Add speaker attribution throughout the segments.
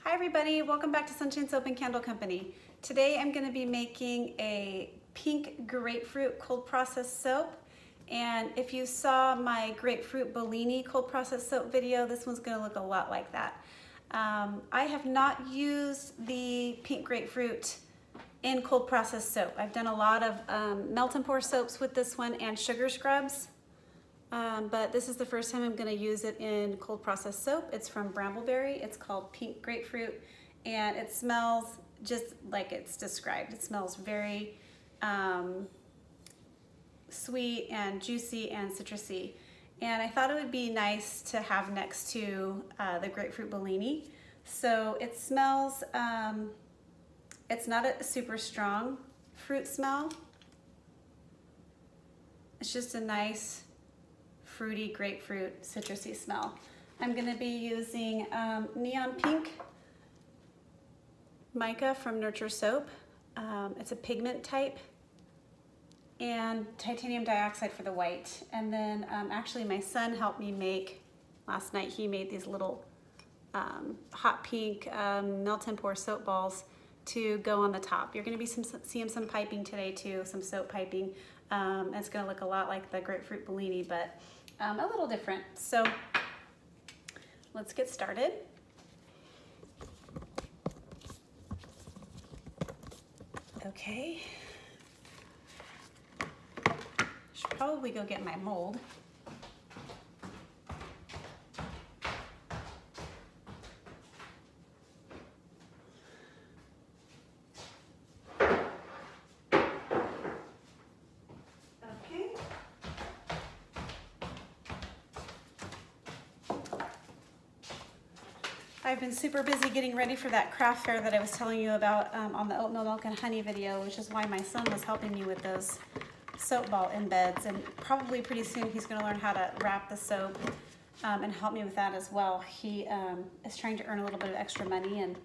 Speaker 1: Hi everybody, welcome back to Sunshine Soap and Candle Company. Today I'm going to be making a pink grapefruit cold processed soap, and if you saw my grapefruit Bellini cold processed soap video, this one's going to look a lot like that. I have not used the pink grapefruit in cold processed soap. I've done a lot of melt and pour soaps with this one and sugar scrubs. But this is the first time I'm going to use it in cold processed soap. It's from Brambleberry. It's called Pink Grapefruit, and it smells just like it's described. It smells very sweet and juicy and citrusy. And I thought it would be nice to have next to the Grapefruit Bellini. So it smells, it's not a super strong fruit smell. It's just a nice fruity grapefruit citrusy smell. I'm going to be using neon pink mica from Nurture Soap. It's a pigment type, and titanium dioxide for the white. And then actually my son helped me make, last night he made these little hot pink melt and pour soap balls to go on the top. You're going to be seeing some piping today too, some soap piping. It's going to look a lot like the Grapefruit Bellini, but a little different. So let's get started. Okay. Should probably go get my mold. I've been super busy getting ready for that craft fair that I was telling you about on the oatmeal milk and honey video, which is why my son was helping me with those soap ball embeds, and probably pretty soon he's going to learn how to wrap the soap and help me with that as well. He is trying to earn a little bit of extra money, and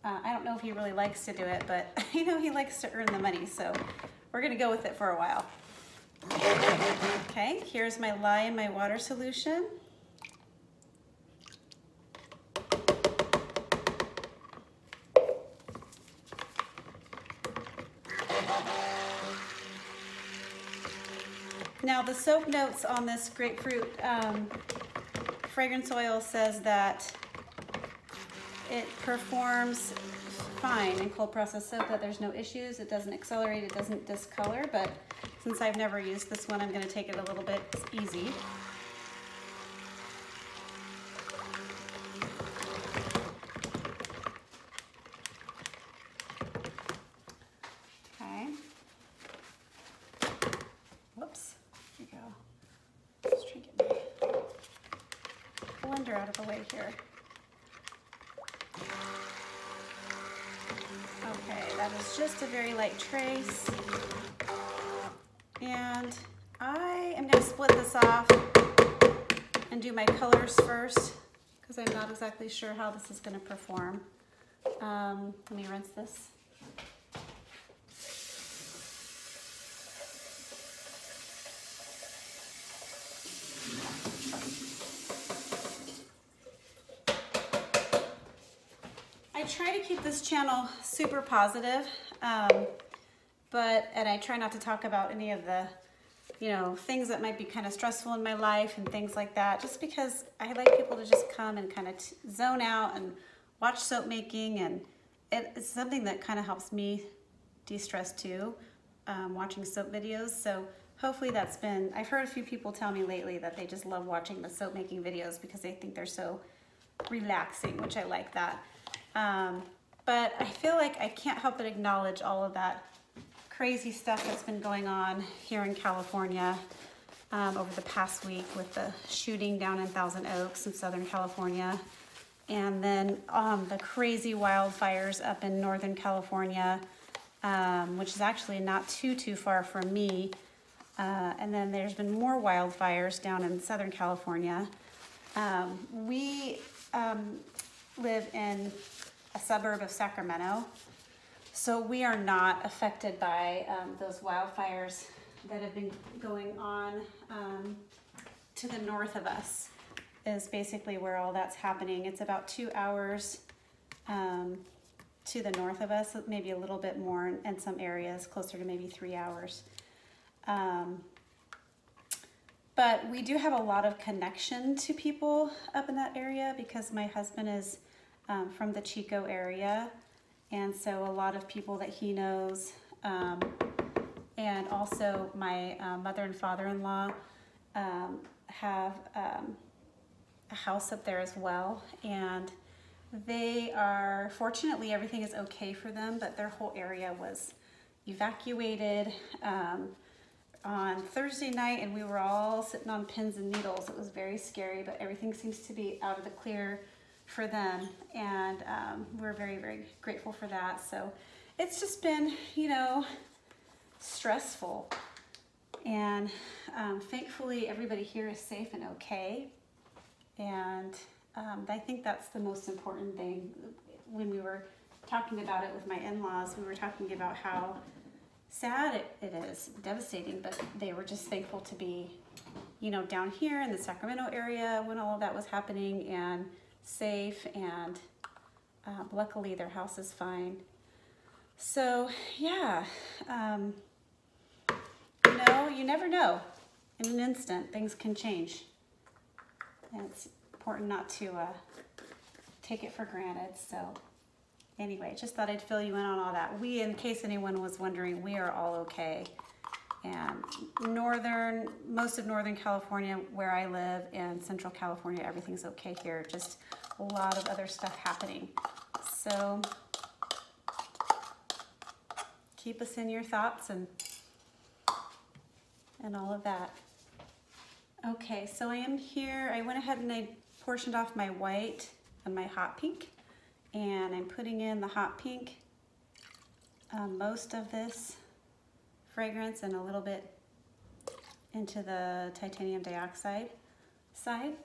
Speaker 1: I don't know if he really likes to do it, but I know he likes to earn the money, so we're going to go with it for a while. Okay, here's my lye and my water solution. Now the soap notes on this grapefruit fragrance oil says that it performs fine in cold processed soap, that there's no issues, it doesn't accelerate, it doesn't discolor, but since I've never used this one, I'm going to take it a little bit easy. Okay. Whoops. Here we go. Let's try to get my blender out of the way here. Okay, that is just a very light trace. And I am going to split this off and do my colors first, because I'm not exactly sure how this is going to perform. Let me rinse this. I try to keep this channel super positive, and I try not to talk about any of the, things that might be kind of stressful in my life and things like that, just because I like people to just come and kind of zone out and watch soap making, and it's something that kind of helps me de-stress too, watching soap videos. So hopefully that's been, I've heard a few people tell me lately that they just love watching the soap making videos because they think they're so relaxing, which I like that. But I feel like I can't help but acknowledge all of that crazy stuff that's been going on here in California over the past week with the shooting down in Thousand Oaks in Southern California, and then the crazy wildfires up in Northern California, which is actually not too far from me. And then there's been more wildfires down in Southern California. We live in a suburb of Sacramento, so we are not affected by those wildfires that have been going on to the north of us. is basically where all that's happening. It's about 2 hours to the north of us, maybe a little bit more in some areas, closer to maybe 3 hours. But we do have a lot of connection to people up in that area because my husband is from the Chico area, and so a lot of people that he knows, and also my mother and father-in-law have a house up there as well, and they are, fortunately everything is okay for them, but their whole area was evacuated on Thursday night, and we were all sitting on pins and needles. It was very scary, but everything seems to be out of the clear for them, and we're very, very grateful for that. So it's just been, you know, stressful, and thankfully everybody here is safe and okay, and I think that's the most important thing. When we were talking about it with my in-laws, we were talking about how sad it is, devastating, but they were just thankful to be, you know, down here in the Sacramento area when all of that was happening and safe, and luckily their house is fine. So yeah, you know, you never know. In an instant, things can change, and it's important not to take it for granted. So anyway, just thought I'd fill you in on all that. We, in case anyone was wondering, we are all okay. And most of Northern California where I live, and Central California, everything's okay here. Just a lot of other stuff happening. So keep us in your thoughts and all of that. Okay, so I am here. I went ahead and I portioned off my white and my hot pink, and I'm putting in the hot pink, most of this fragrance, and a little bit into the titanium dioxide side.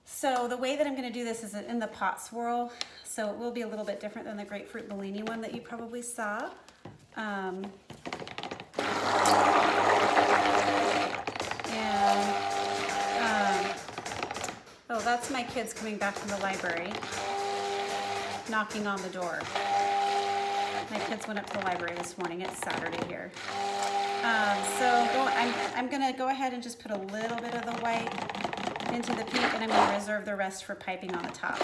Speaker 1: So the way that I'm going to do this is in the pot swirl, so it will be a little bit different than the Grapefruit Bellini one that you probably saw. Oh, that's my kids coming back from the library, knocking on the door. My kids went up to the library this morning. It's Saturday here. I'm gonna go ahead and just put a little bit of the white into the pink, and I'm gonna reserve the rest for piping on the top.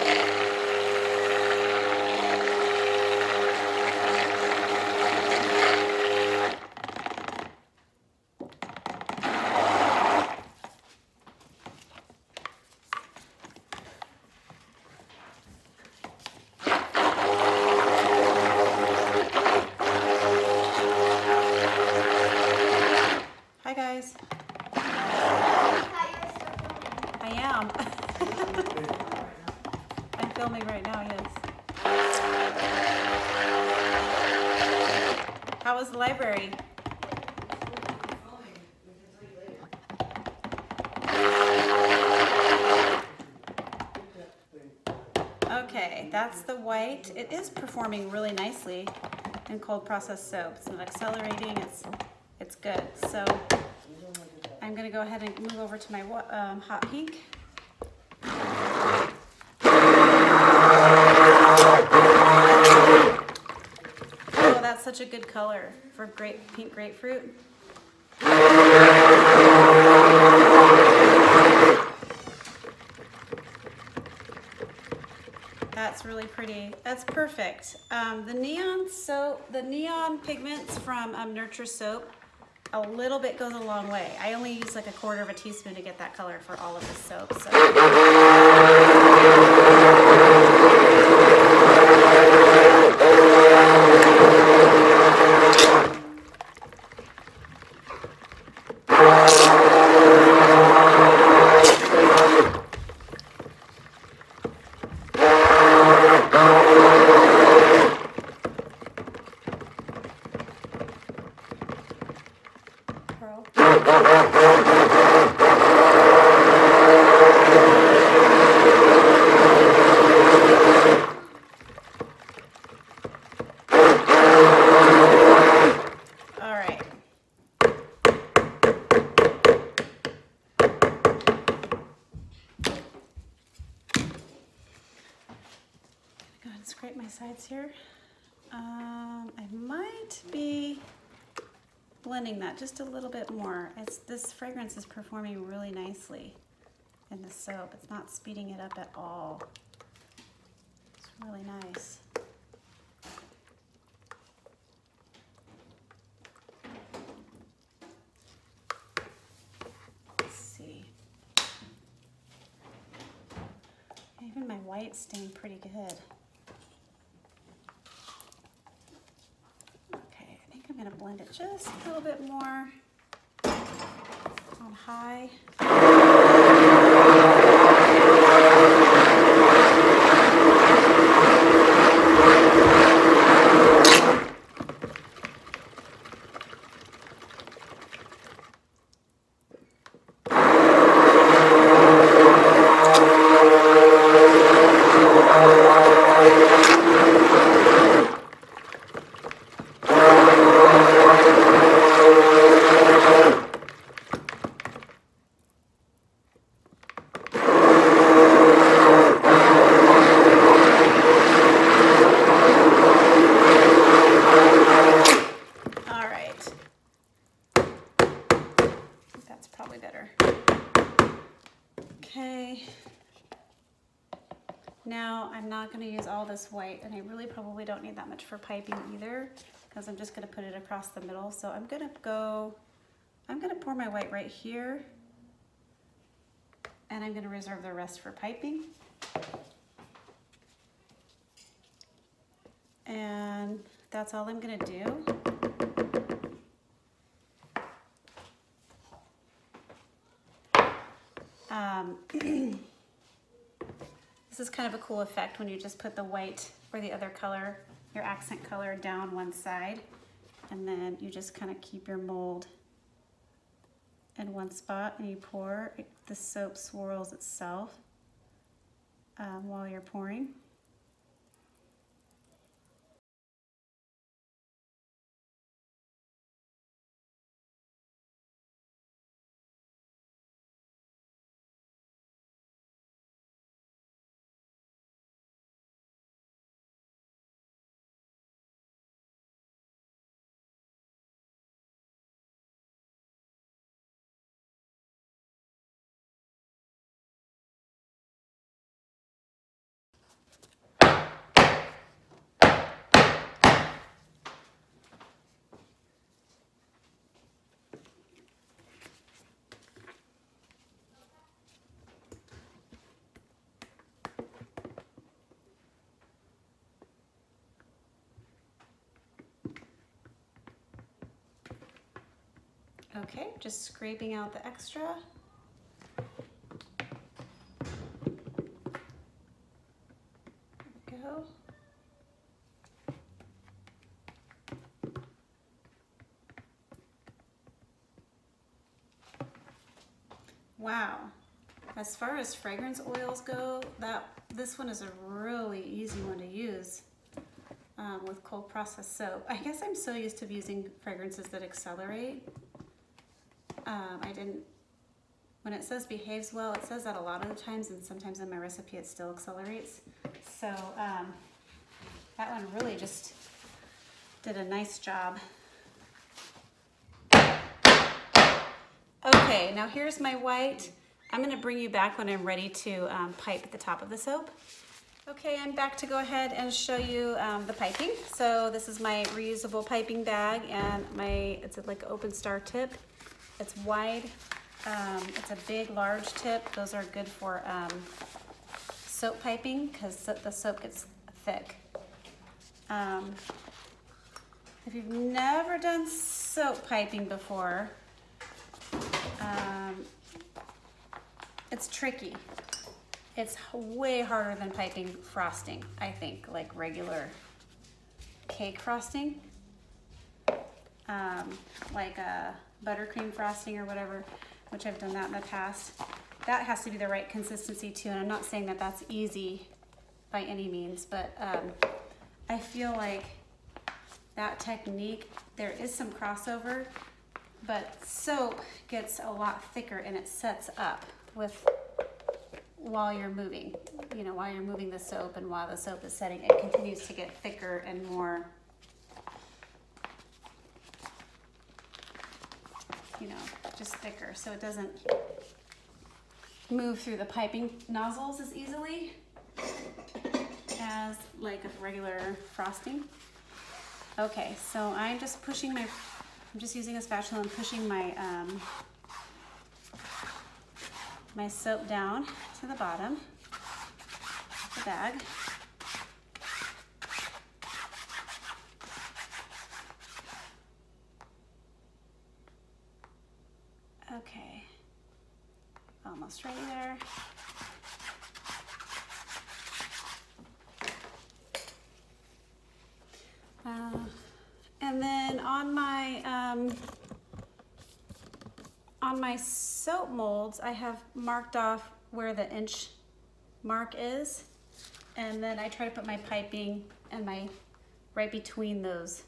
Speaker 1: I'm filming right now, yes. How was the library? Okay, that's the white. It is performing really nicely in cold processed soap. It's not accelerating, it's good. So I'm gonna go ahead and move over to my hot pink. Oh, that's such a good color for pink grapefruit. That's really pretty. That's perfect. The neon pigments from Nurture Soap, a little bit goes a long way. I only use like 1/4 teaspoon to get that color for all of the soap. So. scrape my sides here. I might be blending that just a little bit more. This fragrance is performing really nicely in the soap. It's not speeding it up at all. It's really nice. Let's see. Even my white's staying pretty good. Okay, I think I'm gonna blend it just a little bit more on high. Now I'm not going to use all this white, and I really probably don't need that much for piping either, because I'm just going to put it across the middle. So I'm going to pour my white right here, and I'm going to reserve the rest for piping. And that's all I'm going to do. This is kind of a cool effect when you just put the white or the other color, your accent color, down one side, and then you just kind of keep your mold in one spot and you pour. The soap swirls itself while you're pouring. Okay, just scraping out the extra. There we go. Wow. As far as fragrance oils go, this one is a really easy one to use with cold processed soap. I guess I'm so used to using fragrances that accelerate. When it says behaves well, it says that a lot of the times, and sometimes in my recipe it still accelerates. So that one really just did a nice job. Okay, now here's my white. I'm gonna bring you back when I'm ready to pipe at the top of the soap. Okay, I'm back to go ahead and show you the piping. So this is my reusable piping bag, and it's like an open star tip. It's wide. It's a big, large tip. Those are good for soap piping because the soap gets thick. If you've never done soap piping before, it's tricky. It's way harder than piping frosting, I think, like regular cake frosting, like a buttercream frosting or whatever, which I've done that in the past. That has to be the right consistency too, and I'm not saying that that's easy by any means, but I feel like that technique, there is some crossover, but soap gets a lot thicker and it sets up with while you're moving, you know, while you're moving the soap and while the soap is setting, it continues to get thicker and more, you know, just thicker, so it doesn't move through the piping nozzles as easily as like a regular frosting. Okay, so I'm just pushing my, I'm just using a spatula and pushing my my soap down to the bottom of the bag. Okay, almost ready there. And then on my soap molds, I have marked off where the inch mark is, and then I try to put my piping and my right between those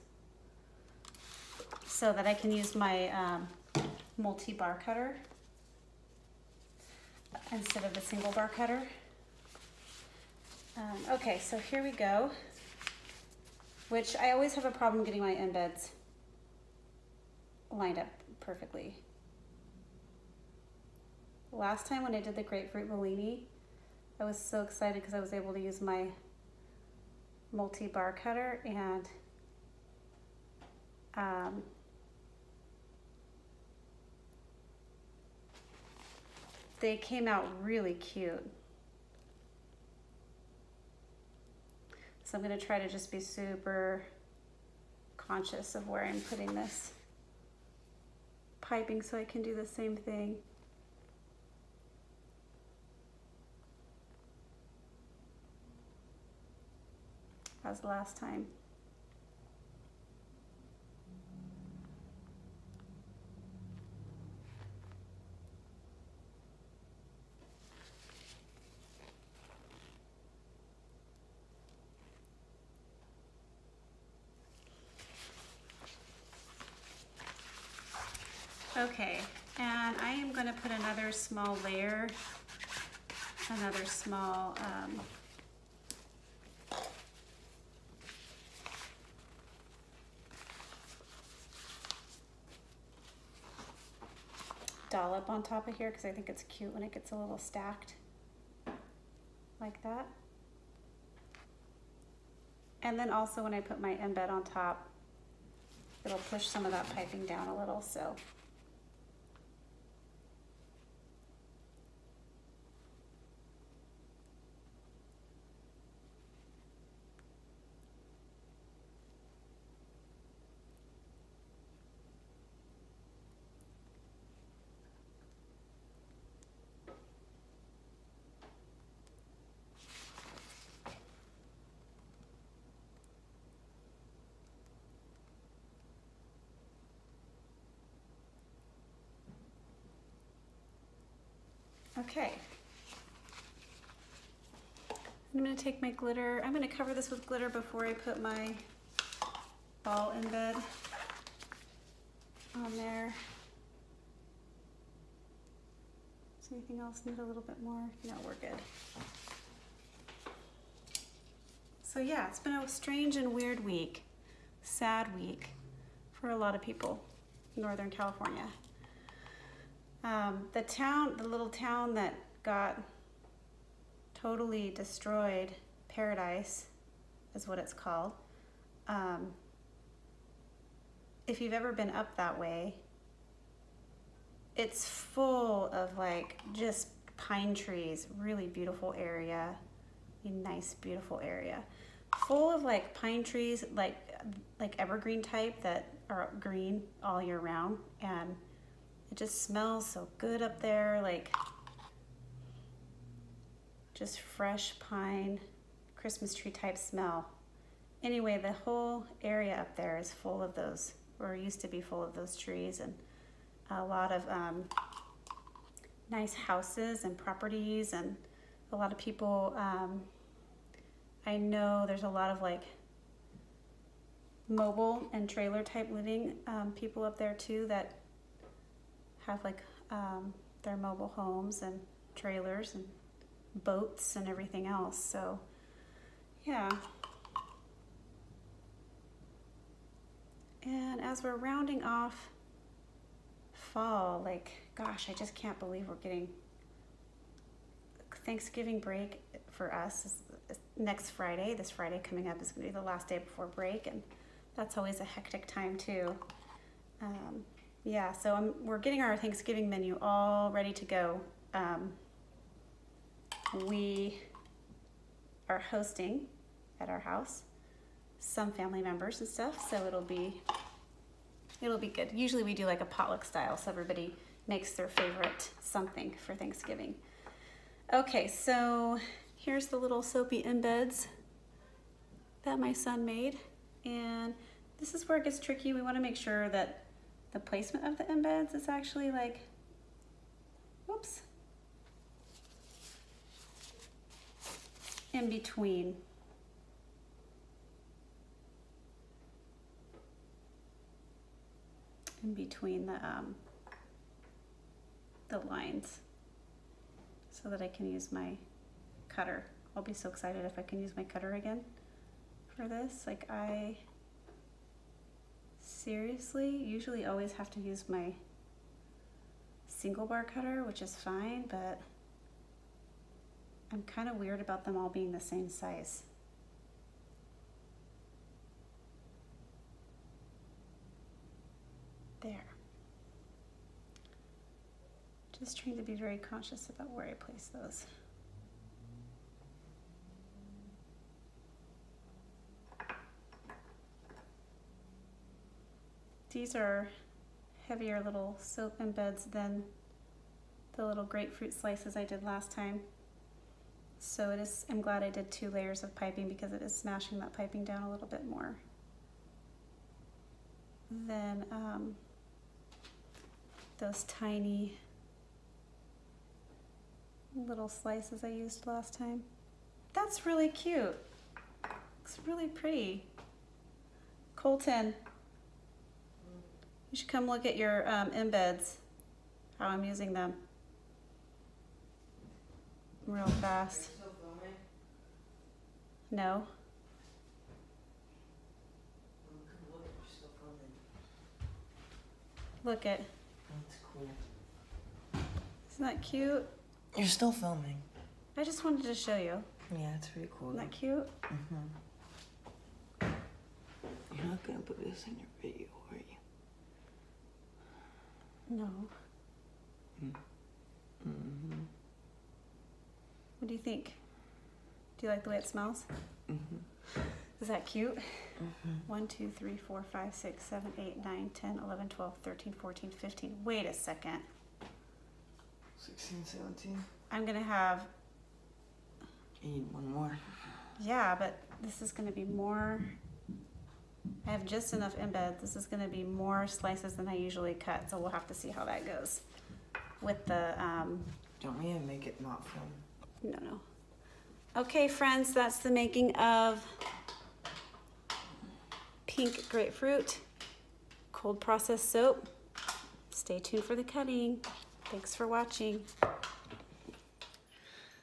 Speaker 1: so that I can use my multi-bar cutter instead of the single bar cutter. Okay, so here we go, which I always have a problem getting my embeds lined up perfectly. Last time when I did the grapefruit Bellini, I was so excited because I was able to use my multi-bar cutter, and they came out really cute. So I'm going to try to just be super conscious of where I'm putting this piping so I can do the same thing. As last time. Okay, and I am going to put another small layer, another small dollop on top of here because I think it's cute when it gets a little stacked like that. And then also when I put my embed on top, it'll push some of that piping down a little, so. Okay, I'm going to take my glitter, I'm going to cover this with glitter before I put my ball embed on there. Does anything else need a little bit more? No, we're good. So yeah, it's been a strange and weird week, sad week for a lot of people in Northern California. The little town that got totally destroyed, Paradise is what it's called. If you've ever been up that way, it's full of like just pine trees, really beautiful area, a nice beautiful area. Full of like pine trees, like evergreen type that are green all year round, and it just smells so good up there, like just fresh pine, Christmas tree type smell. Anyway, the whole area up there is full of those, or used to be full of those trees, and a lot of nice houses and properties, and a lot of people, I know there's a lot of like mobile and trailer type living people up there too that have like their mobile homes and trailers and boats and everything else. So yeah. And as we're rounding off fall, like, gosh, I just can't believe we're getting Thanksgiving break for us is next Friday. This Friday coming up is going to be the last day before break, and that's always a hectic time too. Yeah, so we're getting our Thanksgiving menu all ready to go. We are hosting at our house some family members and stuff, so it'll be good. Usually we do like a potluck style, so everybody makes their favorite something for Thanksgiving. Okay, so here's the little soapy embeds that my son made, and this is where it gets tricky. We want to make sure that the placement of the embeds is actually like, whoops, in between. The lines, so that I can use my cutter. I'll be so excited if I can use my cutter again for this. Like, I seriously usually always have to use my single bar cutter, which is fine, but I'm kind of weird about them all being the same size. There. Just trying to be very conscious about where I place those. These are heavier little soap embeds than the little grapefruit slices I did last time. So I'm glad I did 2 layers of piping, because it is smashing that piping down a little bit more than those tiny little slices I used last time. That's really cute. It's really pretty. Colton, you should come look at your embeds, how I'm using them real fast.
Speaker 2: Are you still filming?
Speaker 1: No.
Speaker 2: Look, you're still filming.
Speaker 1: Look it.
Speaker 2: That's cool.
Speaker 1: Isn't that cute?
Speaker 2: You're still filming.
Speaker 1: I just wanted to show you.
Speaker 2: Yeah, it's pretty cool.
Speaker 1: Isn't that cute?
Speaker 2: Mm-hmm. You're not gonna put this in your video, are you?
Speaker 1: No.
Speaker 2: Mm-hmm.
Speaker 1: What do you think? Do you like the way it smells?
Speaker 2: Mm-hmm.
Speaker 1: Is that cute?
Speaker 2: Mm-hmm.
Speaker 1: 1, 2, 3, 4, 5, 6, 7, 8, 9, 10, 11, 12, 13, 14, 15. Wait a second.
Speaker 2: 16, 17.
Speaker 1: I'm gonna have,
Speaker 2: You need one more.
Speaker 1: yeah, but this is gonna be more. I have just enough embed. This is gonna be more slices than I usually cut, so we'll have to see how that goes with the,
Speaker 2: Don't we make it not film?
Speaker 1: no. Okay, friends, that's the making of pink grapefruit cold processed soap. Stay tuned for the cutting. Thanks for watching.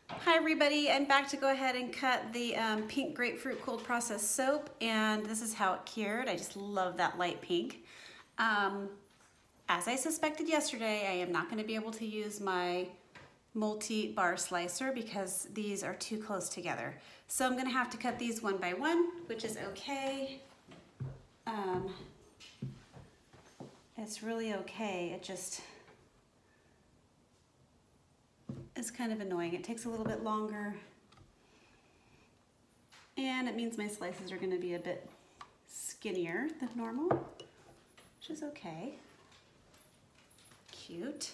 Speaker 1: Hi everybody, I'm back to go ahead and cut the pink grapefruit cold processed soap, and this is how it cured. I just love that light pink. As I suspected yesterday, I am not going to be able to use my multi-bar slicer because these are too close together. So I'm going to have to cut these one by one, which is okay. It's really okay. It just is kind of annoying. It takes a little bit longer, and it means my slices are going to be a bit skinnier than normal, which is okay. Cute.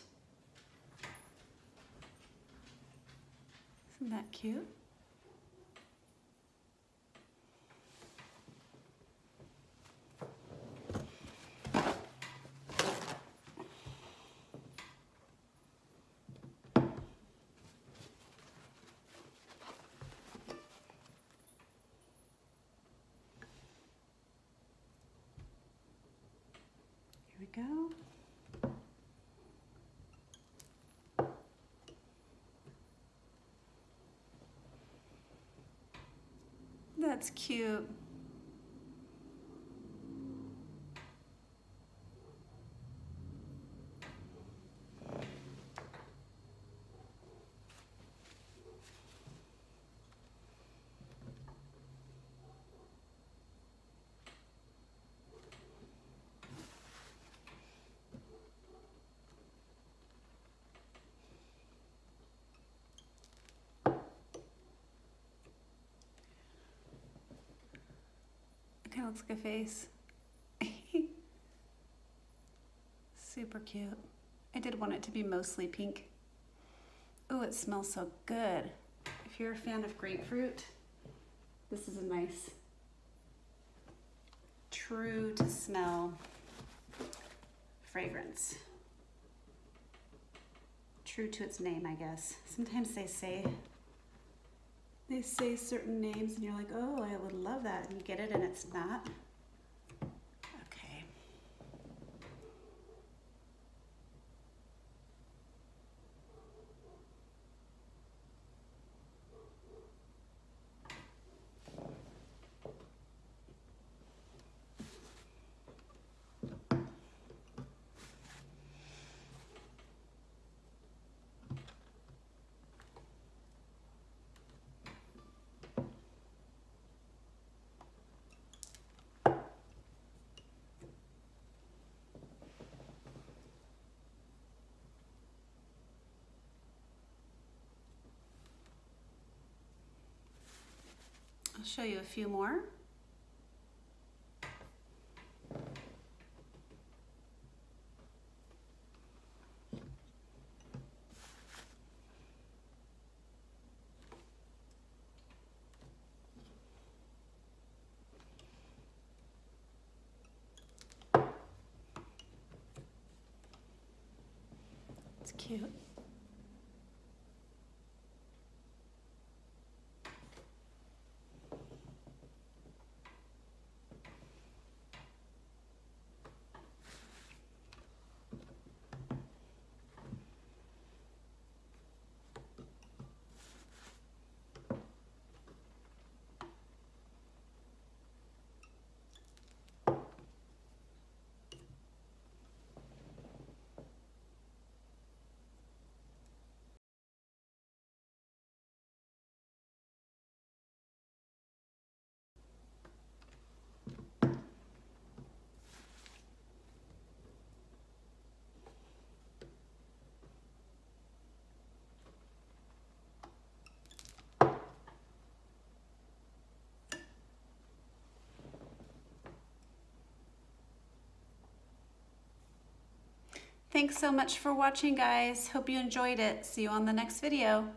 Speaker 1: Isn't that cute? Here we go. that's cute. Kind of looks like a face. Super cute. I did want it to be mostly pink. Oh, it smells so good. If you're a fan of grapefruit, this is a nice, true to smell fragrance. True to its name, I guess. Sometimes they say certain names and you're like, oh, I would love that, and you get it and it's not. Okay. I'll show you a few more. It's cute. Thanks so much for watching, guys. Hope you enjoyed it. See you on the next video.